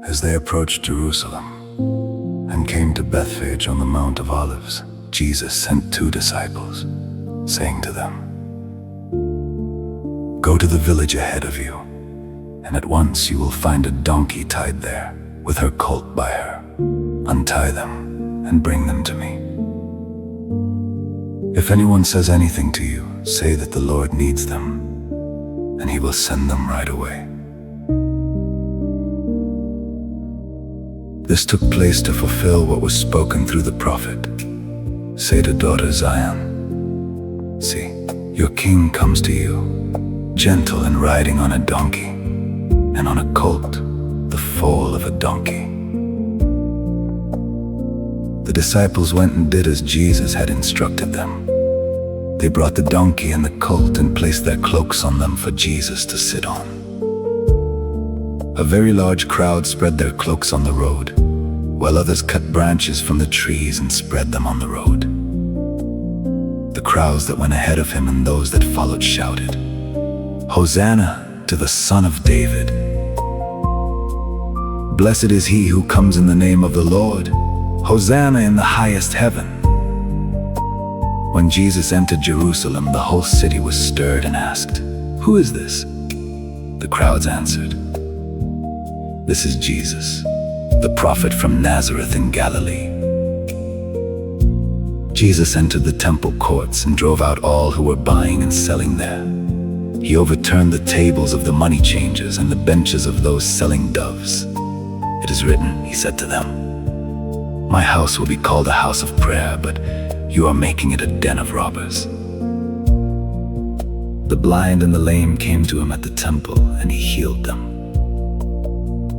As they approached Jerusalem and came to Bethphage on the Mount of Olives, Jesus sent 2 disciples, saying to them, "Go to the village ahead of you, and at once you will find a donkey tied there, with her colt by her. Untie them and bring them to me. If anyone says anything to you, say that the Lord needs them, and he will send them right away." This took place to fulfill what was spoken through the prophet. "Say to daughter Zion, see, your king comes to you, gentle and riding on a donkey, and on a colt, the foal of a donkey." The disciples went and did as Jesus had instructed them. They brought the donkey and the colt and placed their cloaks on them for Jesus to sit on. A very large crowd spread their cloaks on the road, while others cut branches from the trees and spread them on the road. The crowds that went ahead of him and those that followed shouted, "Hosanna to the Son of David! Blessed is he who comes in the name of the Lord! Hosanna in the highest heaven!" When Jesus entered Jerusalem, the whole city was stirred and asked, "Who is this?" The crowds answered, "This is Jesus, the prophet from Nazareth in Galilee." Jesus entered the temple courts and drove out all who were buying and selling there. He overturned the tables of the money changers and the benches of those selling doves. "It is written," he said to them, "My house will be called a house of prayer, but you are making it a den of robbers." The blind and the lame came to him at the temple, and he healed them.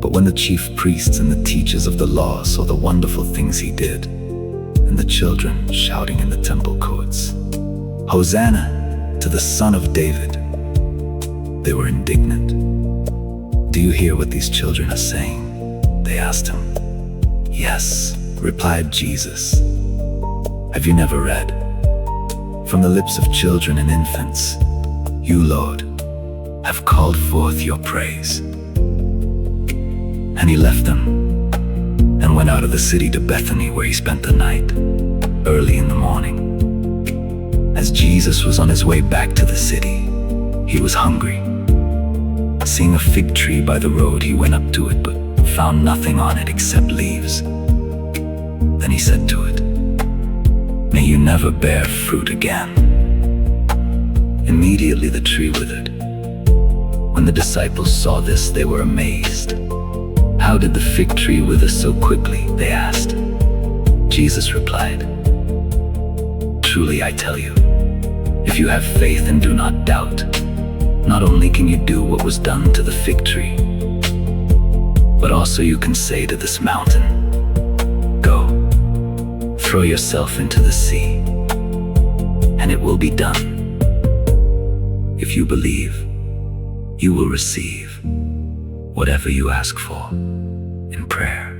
But when the chief priests and the teachers of the law saw the wonderful things he did, and the children shouting in the temple courts, "Hosanna to the Son of David," they were indignant. "Do you hear what these children are saying?" they asked him. "Yes," replied Jesus. "Have you never read, 'From the lips of children and infants, you, Lord, have called forth your praise'?" And he left them and went out of the city to Bethany, where he spent the night. Early in the morning, as Jesus was on his way back to the city, he was hungry. Seeing a fig tree by the road, he went up to it, but found nothing on it except leaves. Then he said to it, "May you never bear fruit again." Immediately the tree withered. When the disciples saw this, they were amazed. "How did the fig tree wither so quickly?" they asked. Jesus replied, "Truly I tell you, if you have faith and do not doubt, not only can you do what was done to the fig tree, but also you can say to this mountain, 'Go, throw yourself into the sea,' and it will be done. If you believe, you will receive whatever you ask for in prayer."